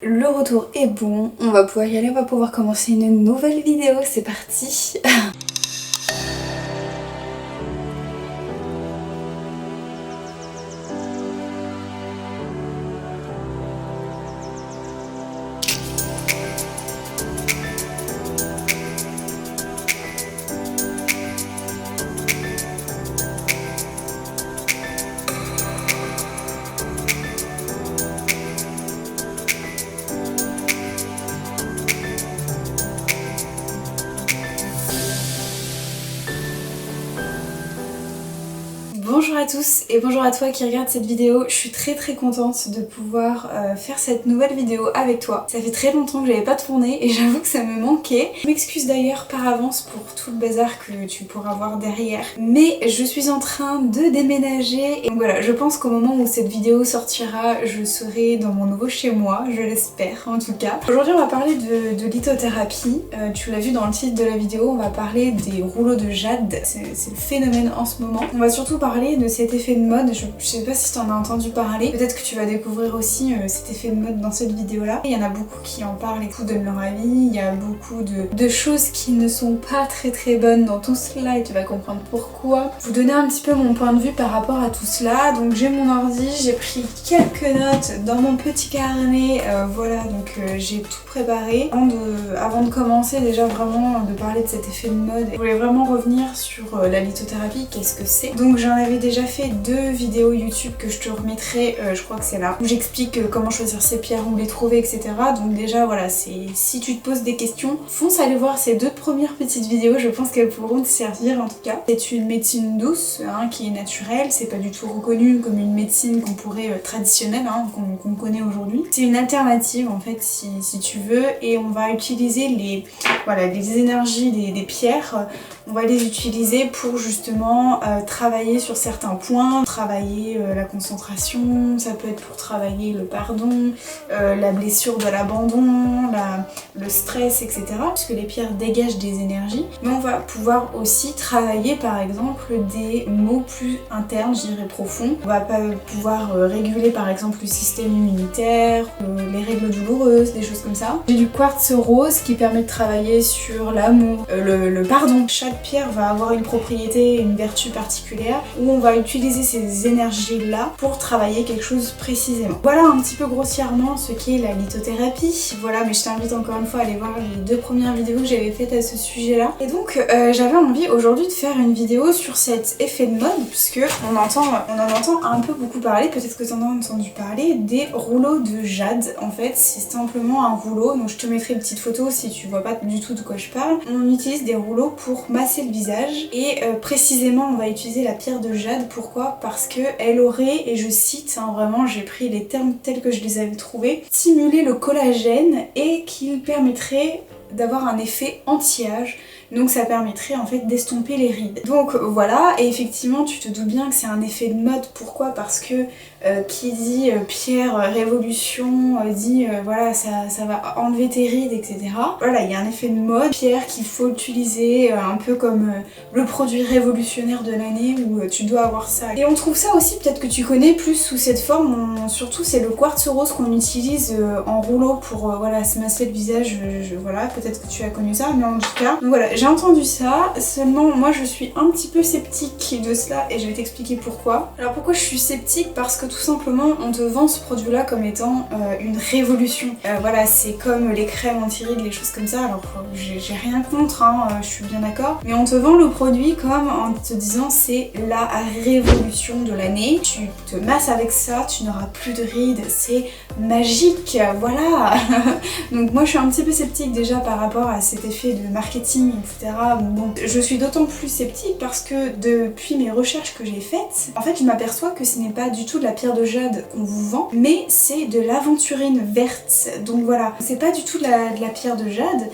Le retour est bon, on va pouvoir y aller, on va pouvoir commencer une nouvelle vidéo, c'est parti. Bonjour à tous et bonjour à toi qui regarde cette vidéo. Je suis très contente de pouvoir faire cette nouvelle vidéo avec toi. Ça fait très longtemps que j'avais pas tourné et j'avoue que ça me manquait. Je m'excuse d'ailleurs par avance pour tout le bazar que tu pourras voir derrière. Mais je suis en train de déménager et donc voilà, je pense qu'au moment où cette vidéo sortira, je serai dans mon nouveau chez moi, je l'espère en tout cas. Aujourd'hui on va parler de lithothérapie. Tu l'as vu dans le titre de la vidéo, on va parler des rouleaux de jade. C'est le phénomène en ce moment. On va surtout parler de cet effet de mode, je sais pas si t'en as entendu parler, peut-être que tu vas découvrir aussi cet effet de mode dans cette vidéo là. Il y en a beaucoup qui en parlent et qui donnent leur avis, il y a beaucoup de choses qui ne sont pas très bonnes dans tout cela et tu vas comprendre pourquoi. Vous donner un petit peu mon point de vue par rapport à tout cela. Donc j'ai mon ordi, j'ai pris quelques notes dans mon petit carnet, voilà, donc j'ai tout préparé. Avant de commencer déjà vraiment de parler de cet effet de mode, je voulais vraiment revenir sur la lithothérapie, qu'est-ce que c'est. Donc j'en avais déjà fait 2 vidéos YouTube que je te remettrai, je crois que c'est là, où j'explique comment choisir ces pierres, où les trouver, etc. Donc déjà voilà, si tu te poses des questions, fonce aller voir ces 2 premières petites vidéos, je pense qu'elles pourront te servir en tout cas. C'est une médecine douce, hein, qui est naturelle, c'est pas du tout reconnu comme une médecine qu'on pourrait traditionnelle, hein, qu'on connaît aujourd'hui. C'est une alternative en fait si tu veux, et on va utiliser les énergies des pierres, on va les utiliser pour justement travailler sur certains points, travailler la concentration, ça peut être pour travailler le pardon, la blessure de l'abandon, le stress, etc. Puisque les pierres dégagent des énergies. Mais on va pouvoir aussi travailler par exemple des maux plus internes, je dirais profonds. On va pouvoir réguler par exemple le système immunitaire, les règles douloureuses, des choses comme ça. J'ai du quartz rose qui permet de travailler sur l'amour, le pardon. Chaque pierre va avoir une propriété, une vertu particulière où on va utiliser ces énergies-là pour travailler quelque chose précisément. Voilà un petit peu grossièrement ce qu'est la lithothérapie. Voilà, mais je t'invite encore une fois à aller voir les 2 premières vidéos que j'avais faites à ce sujet-là. Et donc j'avais envie aujourd'hui de faire une vidéo sur cet effet de mode, puisque on en entend un peu beaucoup parler, peut-être que tu en as entendu parler, des rouleaux de jade. En fait, c'est simplement un rouleau, donc je te mettrai une petite photo si tu vois pas du tout de quoi je parle. On utilise des rouleaux pour masser le visage et précisément on va utiliser la pierre de jade. Pourquoi? Parce que elle aurait, et je cite, hein, vraiment j'ai pris les termes tels que je les avais trouvés, stimuler le collagène et qu'il permettrait d'avoir un effet anti-âge. Donc ça permettrait en fait d'estomper les rides. Donc voilà, et effectivement tu te doutes bien que c'est un effet de mode. Pourquoi? Parce que qui dit pierre révolution, dit voilà ça va enlever tes rides, etc. Voilà, il y a un effet de mode, pierre qu'il faut utiliser un peu comme le produit révolutionnaire de l'année où tu dois avoir ça. Et on trouve ça aussi, peut-être que tu connais plus sous cette forme, surtout c'est le quartz rose qu'on utilise en rouleau pour voilà, se masser le visage, voilà, peut-être que tu as connu ça, mais en tout cas, donc voilà, j'ai entendu ça, seulement moi je suis un petit peu sceptique de cela et je vais t'expliquer pourquoi. Alors pourquoi je suis sceptique? Parce que tout simplement on te vend ce produit là comme étant une révolution. Voilà, c'est comme les crèmes anti-rides, les choses comme ça, alors j'ai rien contre, hein, je suis bien d'accord, mais on te vend le produit comme en te disant c'est la révolution de l'année, tu te masses avec ça, tu n'auras plus de rides, c'est magique, voilà. Donc moi je suis un petit peu sceptique déjà par rapport à cet effet de marketing, etc. Bon, je suis d'autant plus sceptique parce que depuis mes recherches que j'ai faites, en fait je m'aperçois que ce n'est pas du tout de la pierre de jade qu'on vous vend, mais c'est de l'aventurine verte. Donc voilà, c'est pas du tout de la pierre de jade.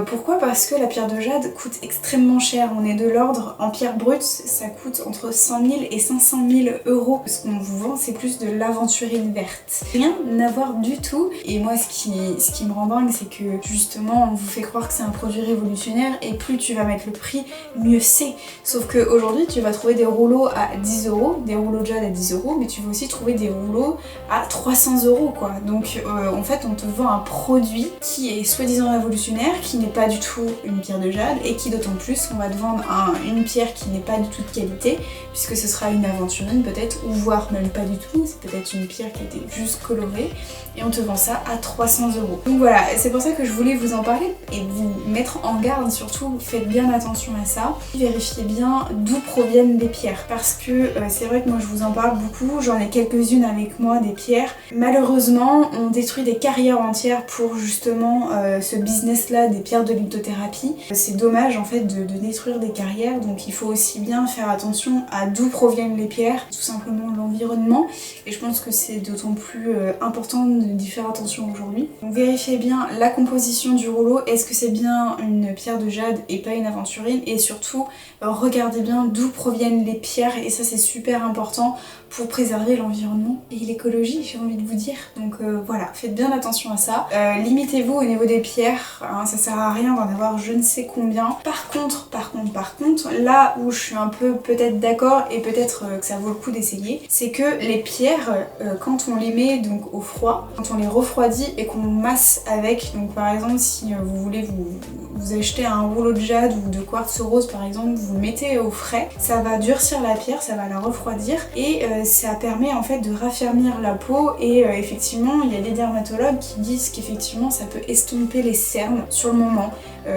Pourquoi? Parce que la pierre de jade coûte extrêmement cher. On est de l'ordre, en pierre brute, ça coûte entre 100 000 et 500 000 euros. Ce qu'on vous vend, c'est plus de l'aventurine verte. Rien à voir du tout. Et moi, ce qui me rend dingue, c'est que justement, on vous fait croire que c'est un produit révolutionnaire et plus tu vas mettre le prix, mieux c'est. Sauf qu'aujourd'hui tu vas trouver des rouleaux à 10 €, des rouleaux de jade à 10 €, mais tu vas aussi trouver des rouleaux à 300 € quoi. Donc en fait on te vend un produit qui est soi-disant révolutionnaire, qui n'est pas du tout une pierre de jade, et qui d'autant plus on va te vendre une pierre qui n'est pas du tout de qualité, puisque ce sera une aventurine peut-être, ou voire même pas du tout, c'est peut-être une pierre qui a été juste colorée, et on te vend ça à 300 €. Donc voilà, c'est pour ça que je voulais vous en parler et vous mettre en garde, surtout faites bien attention à ça. Vérifiez bien d'où proviennent les pierres, parce que c'est vrai que moi je vous en parle beaucoup, j'en ai quelques-unes avec moi des pierres. Malheureusement on détruit des carrières entières pour justement ce business là des pierres de lithothérapie. C'est dommage en fait de détruire des carrières, donc il faut aussi bien faire attention à d'où proviennent les pierres, tout simplement l'environnement, et je pense que c'est d'autant plus important d'y faire attention aujourd'hui. Donc vérifiez bien la composition du rouleau, est-ce que c'est bien une pierre de jade et pas une aventurine, et surtout regardez bien d'où proviennent les pierres, et ça c'est super important pour préserver l'environnement et l'écologie, j'ai envie de vous dire. Donc voilà, faites bien attention à ça. Limitez-vous au niveau des pierres, hein, ça sert à rien d'en avoir je ne sais combien. Par contre, là où je suis un peu peut-être d'accord, et peut-être que ça vaut le coup d'essayer, c'est que les pierres, quand on les met donc au froid, quand on les refroidit et qu'on masse avec, donc par exemple si vous voulez vous acheter un rouleau de jade ou de quartz rose par exemple, vous le mettez au frais, ça va durcir la pierre, ça va la refroidir, et ça permet en fait de raffermir la peau, et effectivement il y a des dermatologues qui disent qu'effectivement ça peut estomper les cernes sur le moment,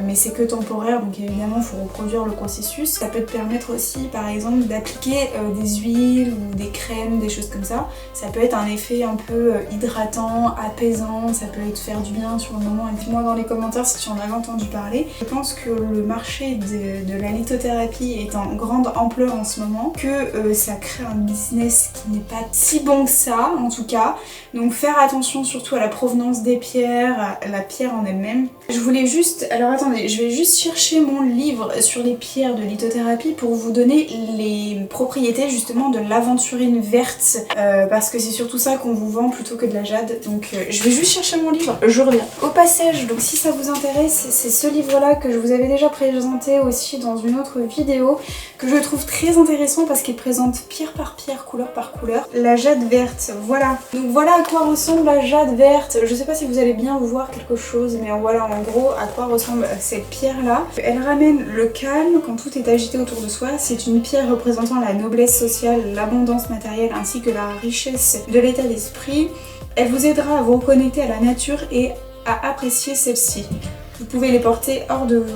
mais c'est que temporaire, donc évidemment il faut reproduire le processus. Ça peut te permettre aussi par exemple d'appliquer des huiles ou des crèmes, des choses comme ça. Ça peut être un effet un peu hydratant, apaisant, ça peut te faire du bien sur le moment. Et dis-moi dans les commentaires si tu en avais entendu parler. Je pense que le marché de la lithothérapie est en grande ampleur en ce moment, que ça crée un business qui n'est pas si bon que ça en tout cas. Donc faire attention surtout à la provenance des pierres, à la pierre en elle-même. Je voulais juste, alors attendez, je vais juste chercher mon livre sur les pierres de lithothérapie pour vous donner les propriétés justement de l'aventurine verte, parce que c'est surtout ça qu'on vous vend plutôt que de la jade. Donc je vais juste chercher mon livre, je reviens. Au passage, donc si ça vous intéresse, c'est ce livre là que je vous avais déjà présenté aussi dans une autre vidéo, que je trouve très intéressant parce qu'il présente pierre par pierre, couleur par couleur, la jade verte, voilà. Donc voilà à quoi ressemble la jade verte. Je sais pas si vous allez bien voir quelque chose, mais voilà en gros à quoi ressemble cette pierre là. Elle ramène le calme quand tout est agité autour de soi. C'est une pierre représentant la noblesse sociale, l'abondance matérielle ainsi que la richesse de l'état d'esprit. Elle vous aidera à vous reconnecter à la nature et à apprécier celle-ci. Vous pouvez les porter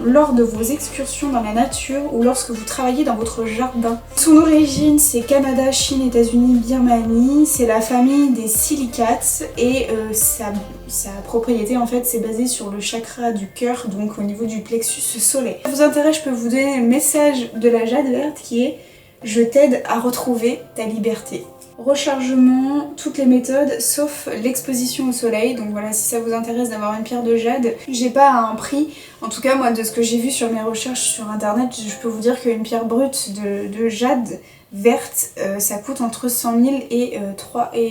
lors de vos excursions dans la nature ou lorsque vous travaillez dans votre jardin. Son origine c'est Canada, Chine, États-Unis, Birmanie. C'est la famille des silicates, et sa propriété en fait c'est basé sur le chakra du cœur, donc au niveau du plexus solaire. Si ça vous intéresse, je peux vous donner le message de la jade verte qui est « Je t'aide à retrouver ta liberté ». Rechargement, toutes les méthodes sauf l'exposition au soleil. Donc voilà, si ça vous intéresse d'avoir une pierre de jade, j'ai pas un prix. En tout cas moi de ce que j'ai vu sur mes recherches sur internet, je peux vous dire qu'une pierre brute de jade verte, ça coûte entre 100 000 et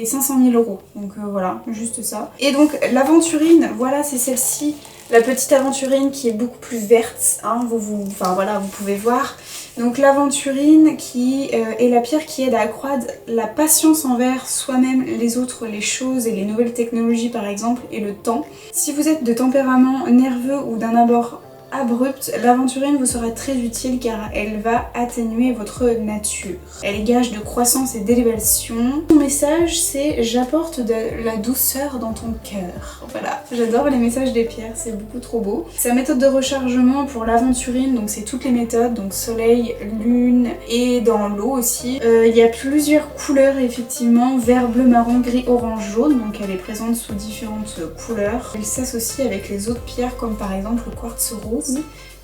500 000 €. Donc voilà, juste ça. Et donc l'aventurine, voilà c'est celle-ci. La petite aventurine qui est beaucoup plus verte, hein, enfin voilà, vous pouvez voir. Donc l'aventurine qui est la pierre qui aide à accroître la patience envers soi-même, les autres, les choses et les nouvelles technologies par exemple, et le temps. Si vous êtes de tempérament nerveux ou d'un abord abrupt, l'aventurine vous sera très utile car elle va atténuer votre nature. Elle est gage de croissance et d'élévation. Mon message c'est « J'apporte de la douceur dans ton cœur ». Voilà, j'adore les messages des pierres, c'est beaucoup trop beau. Sa méthode de rechargement pour l'aventurine, donc c'est toutes les méthodes, donc soleil, lune et dans l'eau aussi. Il y a plusieurs couleurs effectivement, vert, bleu, marron, gris, orange, jaune, donc elle est présente sous différentes couleurs. Elle s'associe avec les autres pierres comme par exemple le quartz rose,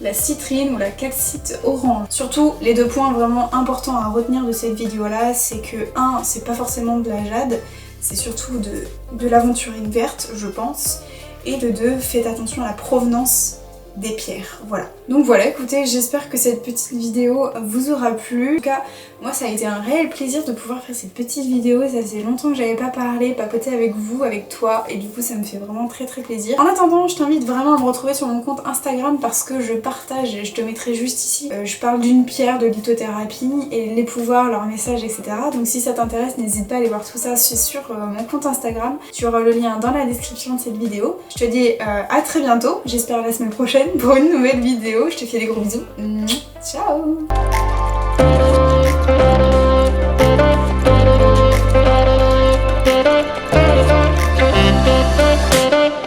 la citrine ou la calcite orange. Surtout, les deux points vraiment importants à retenir de cette vidéo là, c'est que 1, c'est pas forcément de la jade, c'est surtout de l'aventurine verte je pense, et de 2, faites attention à la provenance des pierres, voilà. Donc voilà, écoutez, j'espère que cette petite vidéo vous aura plu. En tout cas, moi ça a été un réel plaisir de pouvoir faire cette petite vidéo, ça faisait longtemps que j'avais pas parlé, papoté avec vous, avec toi, et du coup ça me fait vraiment très plaisir. En attendant, je t'invite vraiment à me retrouver sur mon compte Instagram parce que je partage, et je te mettrai juste ici, je parle d'une pierre, de lithothérapie, et les pouvoirs, leurs messages, etc. Donc si ça t'intéresse, n'hésite pas à aller voir tout ça, c'est sur mon compte Instagram. Tu auras le lien dans la description de cette vidéo. Je te dis à très bientôt, j'espère la semaine prochaine pour une nouvelle vidéo. Je te fais des gros bisous. Ciao.